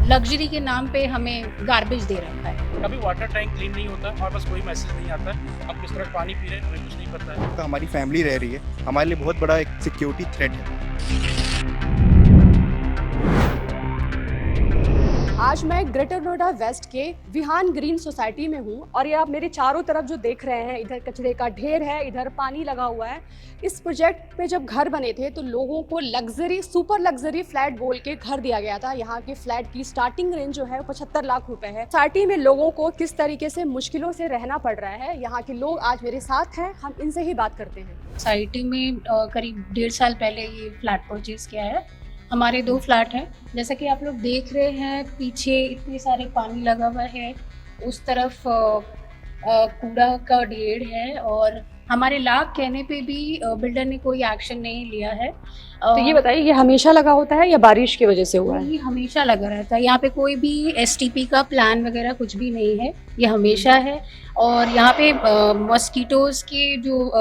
Luxury के नाम पे हमें गार्बेज दे रखा है। कभी वाटर टैंक क्लीन नहीं होता, हमारे पास कोई मैसेज नहीं आता है हम किस तरह पानी पी रहे हैं, हमें कुछ नहीं पता है। तो हमारी फैमिली रह रही है, हमारे लिए बहुत बड़ा एक सिक्योरिटी थ्रेट है। आज मैं ग्रेटर नोएडा वेस्ट के विहान ग्रीन सोसाइटी में हूँ और ये आप मेरे चारों तरफ जो देख रहे हैं, इधर कचरे का ढेर है, इधर पानी लगा हुआ है। इस प्रोजेक्ट पे जब घर बने थे तो लोगों को लग्जरी सुपर लग्जरी फ्लैट बोल के घर दिया गया था। यहाँ के फ्लैट की स्टार्टिंग रेंज जो है 75 लाख रुपए है। सोसाइटी में लोगों को किस तरीके से मुश्किलों से रहना पड़ रहा है, यहाँ के लोग आज मेरे साथ हैं, हम इनसे ही बात करते हैं। सोसाइटी में करीब 1.5 साल पहले ये फ्लैट परचेज किया है। हमारे 2 फ्लैट हैं, जैसा कि आप लोग देख रहे हैं पीछे इतने सारे पानी लगा हुआ है, उस तरफ कूड़ा का ढेर है और हमारे लाख कहने पे भी बिल्डर ने कोई एक्शन नहीं लिया है। तो ये बताइए, ये हमेशा लगा होता है या बारिश की वजह से हुआ है? ये हमेशा लगा रहता है। यहाँ पे कोई भी एसटीपी का प्लान वगैरह कुछ भी नहीं है, ये हमेशा है। और यहाँ पे मॉस्किटोज की जो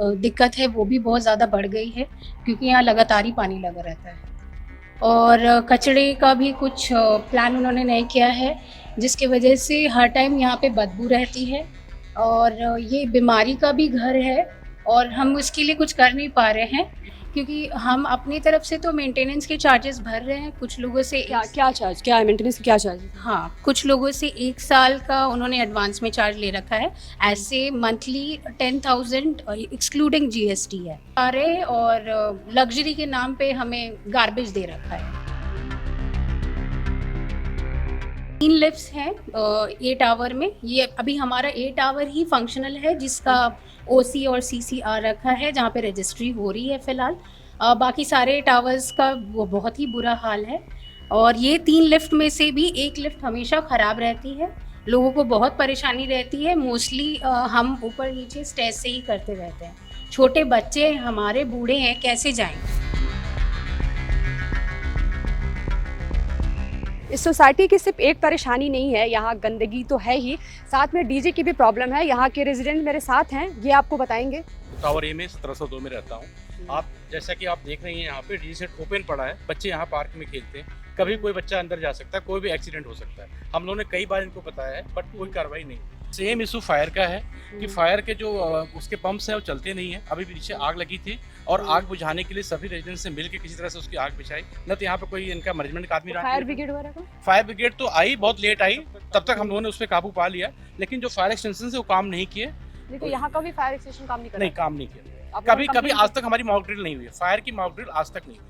दिक्कत है वो भी बहुत ज़्यादा बढ़ गई है, क्योंकि यहाँ लगातार ही पानी लगा रहता है। और कचरे का भी कुछ प्लान उन्होंने नहीं किया है, जिसकी वजह से हर टाइम यहाँ पे बदबू रहती है और ये बीमारी का भी घर है और हम उसके लिए कुछ कर नहीं पा रहे हैं, क्योंकि हम अपनी तरफ से तो मेंटेनेंस के चार्जेस भर रहे हैं। कुछ लोगों से क्या चार्ज, क्या है मेंटेनेंस, क्या चार्ज? हाँ, कुछ लोगों से 1 साल का उन्होंने एडवांस में चार्ज ले रखा है। ऐसे मंथली 10,000 एक्सक्लूडिंग जीएसटी है सारे, और लग्जरी के नाम पे हमें गार्बेज दे रखा है। 3 लिफ्ट्स हैं ए टावर में। ये अभी हमारा ए टावर ही फंक्शनल है, जिसका ओसी और सीसी आ रखा है, जहाँ पे रजिस्ट्री हो रही है फिलहाल। बाकी सारे टावर्स का वो बहुत ही बुरा हाल है। और ये 3 लिफ्ट में से भी एक लिफ्ट हमेशा ख़राब रहती है, लोगों को बहुत परेशानी रहती है। मोस्टली हम ऊपर नीचे स्टेज से ही करते रहते हैं। छोटे बच्चे हमारे बूढ़े हैं, कैसे जाएं? इस सोसाइटी की सिर्फ एक परेशानी नहीं है, यहाँ गंदगी तो है ही, साथ में डीजे की भी प्रॉब्लम है। यहाँ के रेजिडेंट मेरे साथ हैं, ये आपको बताएंगे। टावर ए में 1702 में रहता हूँ। आप जैसा कि आप देख रही हैं, यहाँ पे डी सेट ओपन पड़ा है, बच्चे यहाँ पार्क में खेलते हैं। कभी कोई बच्चा अंदर जा सकता है, कोई भी एक्सीडेंट हो सकता है। हम लोगों ने कई बार इनको बताया है, बट कोई कार्रवाई नहीं। सेम इशू फायर का है कि फायर के जो उसके पंप्स हैं वो चलते नहीं है। अभी पीछे आग लगी थी और आग बुझाने के लिए सभी रेजिडेंट्स से मिलकर किसी तरह से उसकी आग बुझाई। न तो यहाँ पे कोई इनका मैनेजमेंट का आदमी रहा। फायर ब्रिगेड वगैरह का? फायर ब्रिगेड तो आई, बहुत लेट आई, तब तक हम लोगों ने उस पर काबू पा लिया, लेकिन जो फायर एक्सटेंशन से वो काम नहीं किए। देखो, यहाँ का भी फायर एक्सटेंशन काम नहीं कर रहा। नहीं, काम नहीं किया। कभी आज तक हमारी मॉक ड्रिल नहीं हुई, फायर की मॉक ड्रिल आज तक नहीं हुई।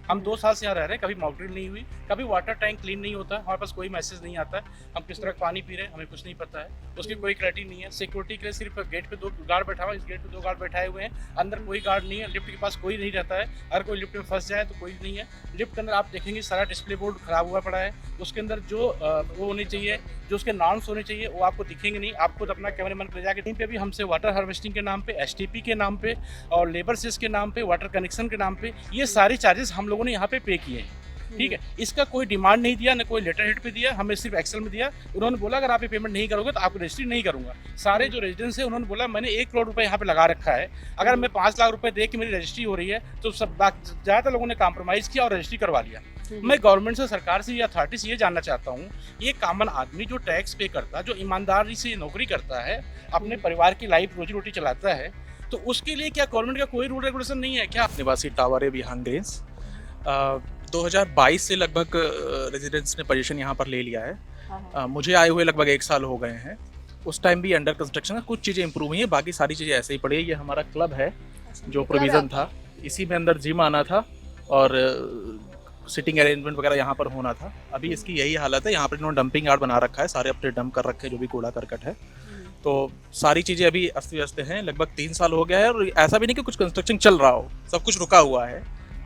हम 2 साल से यहाँ रह रहे हैं, कभी मॉक ड्रिल नहीं हुई, कभी वाटर टैंक क्लीन नहीं होता, हमारे पास कोई मैसेज नहीं आता है हम किस तरह पानी पी रहे हैं, हमें कुछ नहीं पता है। उसकी कोई क्लैरिटी नहीं है। सिक्योरिटी के लिए सिर्फ गेट पे 2 गार्ड बैठा हुआ है, इस गेट पे 2 गार्ड बैठाए हुए हैं, अंदर कोई गार्ड नहीं है। लिफ्ट के पास कोई नहीं रहता है, अगर कोई लिफ्ट में फंस जाए तो कोई नहीं है। लिफ्ट के अंदर आप देखेंगे सारा डिस्प्ले बोर्ड खराब हुआ पड़ा है, उसके अंदर जो वो होने चाहिए, जो उसके नॉर्म्स होने चाहिए, वो आपको दिखेंगे नहीं। आप खुद अपना कैमरामैन ले जाके कहीं पे भी हमसे वाटर हार्वेस्टिंग के नाम पे, एसटीपी के नाम पे और लेबर सेस के नाम पे, वाटर कनेक्शन के नाम पे, ये सारे चार्जेस हम लोगों ने यहाँ पे पे किए हैं। ठीक है, इसका कोई डिमांड नहीं दिया, न कोई लेटर हेड पे दिया, हमें सिर्फ एक्सेल में दिया। उन्होंने बोला अगर आप ये पेमेंट नहीं करोगे तो आपको रजिस्ट्री नहीं करूंगा। सारे जो रेजिडेंट्स है उन्होंने बोला मैंने 1 करोड़ रुपए यहाँ पे लगा रखा है, अगर मैं 5 लाख रुपए दे के मेरी रजिस्ट्री हो रही है तो सब ज़्यादातर लोगों ने कॉम्प्रोमाइज़ किया और रजिस्ट्री करवा लिया। मैं गवर्नमेंट से, सरकार से या अथॉरिटी से ये जानना चाहता हूँ, ये कॉमन आदमी जो टैक्स पे करता है, जो ईमानदारी से नौकरी करता है, अपने परिवार की लाइफ रोजी रोटी चलाता है, तो उसके लिए क्या गवर्नमेंट का कोई रूल रेगुलेशन नहीं है क्या? निवासी टावर है विहान ग्रीन्स। 2022 से लगभग रेजिडेंट्स ने पोजीशन यहाँ पर ले लिया है। मुझे आए हुए लगभग 1 साल हो गए हैं। उस टाइम भी अंडर कंस्ट्रक्शन है, कुछ चीज़ें इंप्रूव हुई हैं, बाकी सारी चीज़ें ऐसे ही पड़ी है। ये हमारा क्लब है जो प्रोविज़न था, इसी में अंदर जिम आना था और सिटिंग अरेंजमेंट वगैरह यहाँ पर होना था। अभी इसकी यही हालत है। यहाँ पर इन्होंने डंपिंग यार्ड बना रखा है, सारे अपने डंप कर रखे हैं जो भी कूड़ा करकट है। तो सारी चीज़ें अभी अस्त व्यस्त हैं। लगभग 3 साल हो गया है और ऐसा भी नहीं कि कुछ कंस्ट्रक्शन चल रहा हो, सब कुछ रुका हुआ है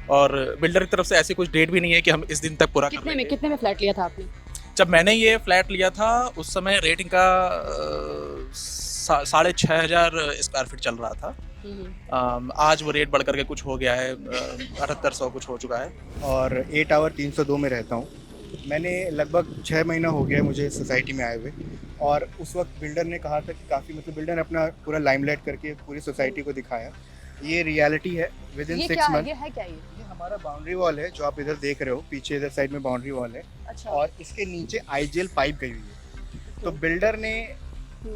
और बिल्डर की तरफ से ऐसी कुछ डेट भी नहीं है कि हम इस दिन तक पूरा कर लेंगे। कितने में फ्लैट लिया था आपने? जब मैंने ये फ्लैट लिया था उस समय रेटिंग का 6,500 स्क्वायर फीट चल रहा था। आज वो रेट बढ़ करके कुछ हो गया है, 7800 कुछ हो चुका है। और ए टावर 302 में रहता हूँ। मैंने लगभग 6 महीना हो गया मुझे सोसाइटी में आए हुए, और उस वक्त बिल्डर ने कहा था कि काफ़ी, मतलब बिल्डर ने अपना पूरा लाइमलाइट करके पूरी सोसाइटी को दिखाया। ये रियलिटी है। विद इन 6 मंथ ये है क्या? ये हमारा बाउंड्री वॉल है जो आप इधर देख रहे हो, पीछे इधर साइड में बाउंड्री वॉल है अच्छा। और इसके नीचे आईजीएल पाइप गई हुई है। तो बिल्डर ने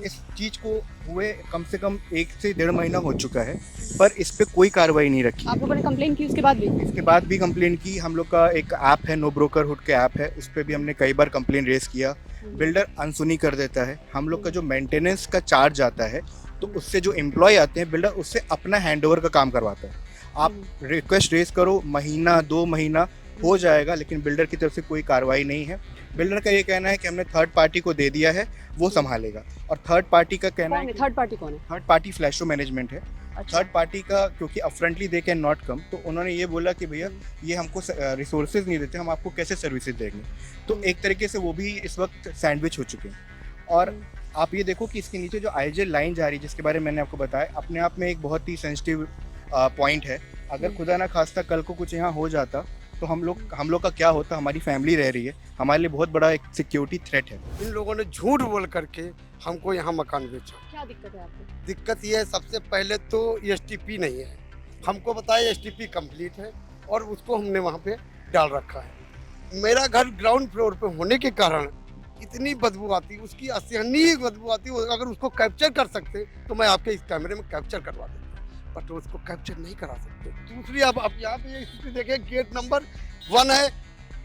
इस चीज को हुए कम से कम 1 से 1.5 महीना हो चुका है, पर इस पे कोई कार्रवाई नहीं रखी आप है। लोगों ने कंप्लेन की उसके बाद भी? इसके बाद भी कंप्लेन की। हम लोग का एक ऐप है, नो ब्रोकरहुड के ऐप है, उस पर भी हमने कई बार कंप्लेन रेज किया। बिल्डर अनसुनी कर देता है। हम लोग का जो मेंटेनेंस का चार्ज आता है, तो उससे जो एम्प्लॉय आते हैं, बिल्डर उससे अपना हैंडओवर का काम करवाता है। आप रिक्वेस्ट रेज करो, महीना 2 महीना हो जाएगा, लेकिन बिल्डर की तरफ से कोई कार्रवाई नहीं है। बिल्डर का ये कहना है कि हमने थर्ड पार्टी को दे दिया है, वो संभालेगा। और थर्ड पार्टी का कहना है, थर्ड पार्टी कौन है? थर्ड पार्टी फ्लैशो मैनेजमेंट है। अच्छा। थर्ड पार्टी का क्योंकि upfrontly they can not come, तो उन्होंने ये बोला कि भैया ये हमको रिसोर्सेज नहीं देते, हम आपको कैसे सर्विसेज देंगे। तो एक तरीके से वो भी इस वक्त सैंडविच हो चुके हैं। और आप ये देखो कि इसके नीचे जो आईजीएल लाइन जा रही है, जिसके बारे में मैंने आपको बताया, अपने आप में एक बहुत ही सेंसिटिव पॉइंट है। अगर खुदा ना खास्ता कल को कुछ यहाँ हो जाता तो हम लोग का क्या होता। हमारी फैमिली रह रही है, हमारे लिए बहुत बड़ा एक सिक्योरिटी थ्रेट है। इन लोगों ने झूठ बोल करके हमको यहाँ मकान बेचा। क्या दिक्कत है आपको? दिक्कत ये है, सबसे पहले तो एसटीपी नहीं है। हमको बताया एसटीपी कंप्लीट है और उसको हमने वहाँ पे डाल रखा है। मेरा घर ग्राउंड फ्लोर पे होने के कारण इतनी बदबू आती, उसकी असहनीय बदबू आती। अगर उसको कैप्चर कर सकते तो मैं आपके इस कैमरे में कैप्चर करवा देता, बट तो उसको कैप्चर नहीं करा सकते। दूसरी आप यहाँ पे ये स्थिति देखें, गेट नंबर 1 है,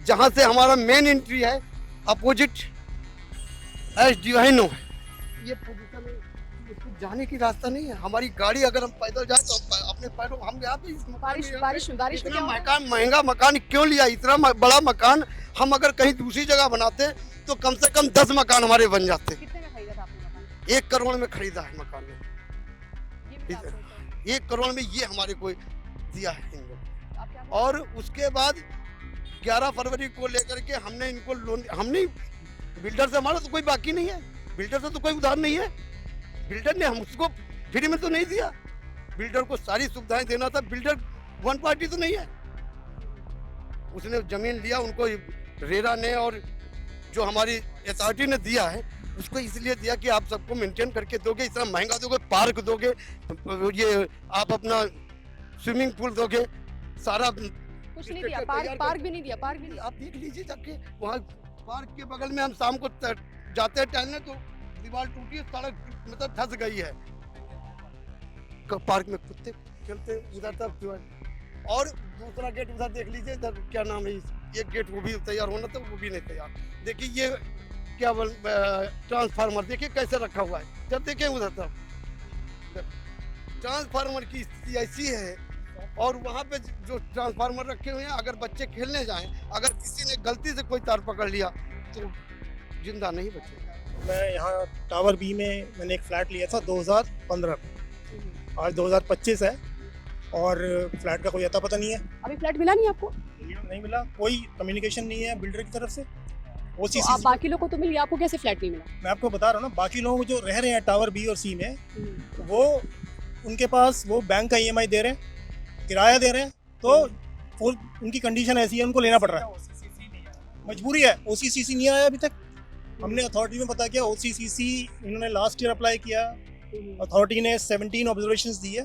जहाँ से हमारा मेन एंट्री है, अपोजिट एसडीवाइनो है। ये पोजीशन है, इसको जाने की रास्ता नहीं है। हमारी गाड़ी अगर हम पैदल जाए तो अपने पैरों, हम यहाँ पे बारिश में इतना मकान, महंगा मकान क्यों लिया? इतना बड़ा मकान हम अगर कहीं दूसरी जगह बनाते तो कम से कम 10 मकान हमारे बन जाते। कितने में खरीदा था आपने मकान? 1 करोड़ में खरीदा है मकान में। ये भी आप सोचते हैं। 1 करोड़ में ये हमारे को दिया है इन लोग। आप क्या और उसके बाद 11 फरवरी को लेकर के हमने इनको लोन, हमने बिल्डर से, हमारा तो कोई बाकी नहीं है, बिल्डर से तो कोई उधार नहीं है। बिल्डर ने हम उसको फ्री में तो नहीं दिया, बिल्डर को सारी सुविधाएं देना था। बिल्डर वन पार्टी तो नहीं है, उसने जमीन लिया, उनको रेरा ने और जो हमारी अथॉरिटी ने दिया है उसको इसलिए दिया कि आप सबको मेंटेन करके दोगे, इतना महंगा दोगे, पार्क दोगे, ये आप अपना स्विमिंग पूल दोगे, सारा कुछ नहीं दिया? पार्क भी नहीं दिया? पार्क भी नहीं? आप देख लीजिए जाके, वहाँ पार्क के बगल में हम शाम को जाते हैं टहलने तो दीवार टूटी है, सड़क मतलब धंस गई है। पार्क में कुत्ते खेलते उधर तक। और दूसरा गेट उधर देख लीजिए, इधर क्या नाम है, एक गेट वो भी तैयार होना था, वो भी नहीं तैयार। देखिए ये क्या बोल, ट्रांसफार्मर देखिए कैसे रखा हुआ है। जब देखें उधर तक ट्रांसफार्मर की स्थिति ऐसी है, और वहाँ पे जो ट्रांसफार्मर रखे हुए हैं, अगर बच्चे खेलने जाएं, अगर किसी ने गलती से कोई तार पकड़ लिया तो जिंदा नहीं बचेगा। मैं यहाँ टावर बी में मैंने एक फ्लैट लिया था 2015 में, आज 2025 है और फ्लैट का कोई अता पता नहीं है। अभी फ्लैट मिला नहीं आपको? नहीं मिला, कोई कम्युनिकेशन नहीं है बिल्डर की तरफ से। तो ओसीसी आप बाकी लोगों को तो मिल गया, आपको कैसे फ्लैट नहीं मिला? मैं आपको बता रहा हूँ ना, बाकी लोग जो रह रहे हैं टावर बी और सी में, वो उनके पास वो बैंक का ईएमआई दे रहे हैं, किराया दे रहे हैं, तो फुल उनकी कंडीशन ऐसी है, उनको लेना पड़ रहा है, मजबूरी है। ओसीसीसी नहीं आया अभी तक। हमने अथॉरिटी में पता किया, ओसीसीसी इन्होंने लास्ट ईयर अप्लाई किया, अथॉरिटी ने 17 ऑब्जर्वेशंस दी है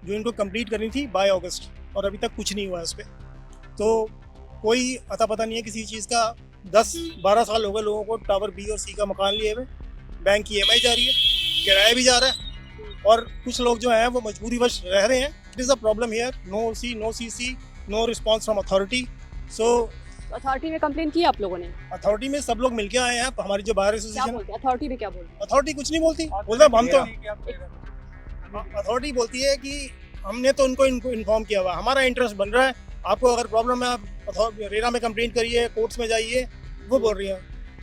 जो इनको कंप्लीट करनी थी बाय अगस्त, और अभी तक कुछ नहीं हुआ है उस पर। तो कोई अता पता नहीं है किसी चीज़ का। 10-12 साल हो गए लोगों को टावर बी और सी का मकान लिए हुए, बैंक की ईएमआई जा रही है, किराया भी जा रहा है, और कुछ लोग जो हैं वो मजबूरीवश रह रहे हैं। It is a problem here, no C, no CC, no response from authority. So authority में कंप्लेन की आप लोगों ने? अथॉरिटी में सब लोग मिलके आए हैं, हमारी जो बार क्या एसोसिएशन, बोलते हैं अथॉरिटी में? क्या बोलते हैं? अथॉरिटी कुछ नहीं बोलती, बोलते हम तो, अथॉरिटी बोलती है कि हमने तो उनको इन्फॉर्म किया हुआ, हमारा इंटरेस्ट बन रहा है, आपको अगर प्रॉब्लम है आप रेरा में कंप्लेंट करिए, कोर्ट्स में जाइए। वो बोल रही है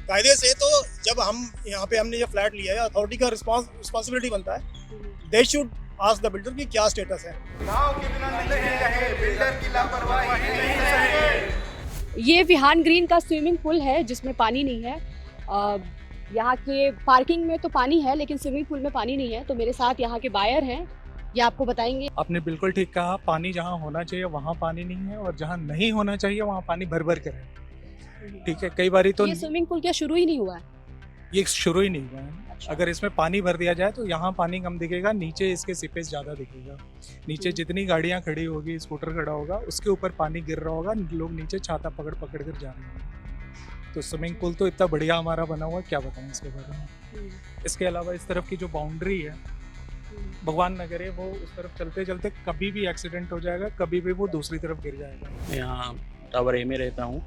कायदे से। तो जब हम यहाँ पे हमने जो फ्लैट लिया है, अथॉरिटी का रिस्पॉन्सिबिलिटी बनता है, they should ask the builder कि क्या स्टेटस है। ये विहान ग्रीन का स्विमिंग पूल है जिसमें पानी नहीं है। यहाँ के पार्किंग में तो पानी है, लेकिन स्विमिंग पूल में पानी नहीं है। तो मेरे साथ यहाँ के बायर हैं, ये आपको बताएंगे। आपने बिल्कुल ठीक कहा, पानी जहाँ होना चाहिए वहाँ पानी नहीं है, और जहाँ नहीं होना चाहिए वहाँ पानी भर भर कर है। ठीक है, कई बारी तो ये स्विमिंग पूल क्या शुरू ही नहीं हुआ है? ये शुरू ही नहीं हुआ है। अगर इसमें पानी भर दिया जाए तो यहाँ पानी कम दिखेगा, नीचे इसके सीपेज ज़्यादा दिखेगा। नीचे जितनी गाड़ियाँ खड़ी होगी, स्कूटर खड़ा होगा, उसके ऊपर पानी गिर रहा होगा, लोग नीचे छाता पकड़ पकड़ कर जा रहे हैं। तो स्विमिंग पूल तो इतना बढ़िया हमारा बना हुआ है, क्या बताएं इसके बारे में। इसके अलावा इस तरफ की जो बाउंड्री है, भगवान न करे वो उस तरफ चलते चलते कभी भी एक्सीडेंट हो जाएगा, कभी भी वो दूसरी तरफ गिर जाएगा। यहाँ टावर ए में रहता हूँ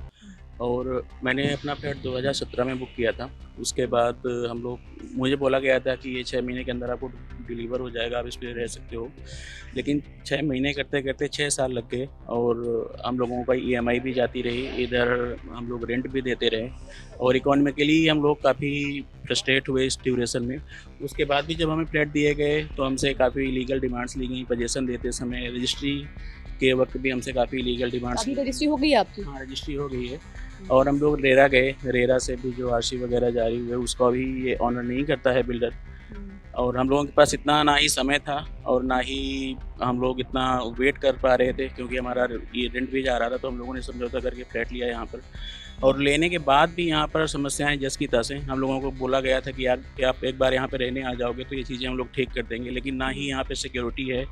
और मैंने अपना फ्लैट 2017 में बुक किया था। उसके बाद मुझे बोला गया था कि ये 6 महीने के अंदर आपको डिलीवर हो जाएगा, आप इस पर रह सकते हो। लेकिन 6 महीने करते करते 6 साल लग गए और हम लोगों का EMI भी जाती रही, इधर हम लोग रेंट भी देते रहे और इकोनॉमिकली हम लोग काफ़ी फ्रस्ट्रेट हुए इस ड्यूरेशन में। उसके बाद भी जब हमें फ्लैट दिए गए तो हमसे काफ़ी लीगल डिमांड्स ली गई। पोजीशन देते समय, रजिस्ट्री के वक्त भी हमसे काफ़ी लीगल डिमांड्स। अभी रजिस्ट्री हो गई है आपकी? हाँ, रजिस्ट्री हो गई है और हम लोग रेरा गए, रेरा से भी जो RC वगैरह जारी हुए उसको भी ये ऑनर नहीं करता है बिल्डर। और हम लोगों के पास इतना ना ही समय था और ना ही हम लोग इतना वेट कर पा रहे थे, क्योंकि हमारा ये रेंट भी जा रहा था। तो हम लोगों ने समझौता करके फ्लैट लिया यहाँ पर और लेने के बाद भी यहाँ पर समस्याएं जस की तस हैं। हम लोगों को बोला गया था कि आप एक बार यहाँ पे रहने आ जाओगे तो ये चीज़ें हम लोग ठीक कर देंगे, लेकिन ना ही यहाँ पे सिक्योरिटी है,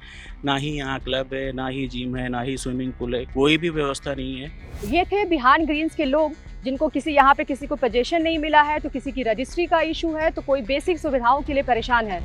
ना ही यहाँ क्लब है, ना ही जिम है, ना ही स्विमिंग पूल है, कोई भी व्यवस्था नहीं है। ये थे बिहान ग्रीन्स के लोग, जिनको यहाँ पे किसी को पोजीशन नहीं मिला है, तो किसी की रजिस्ट्री का इशू है, तो कोई बेसिक सुविधाओं के लिए परेशान है।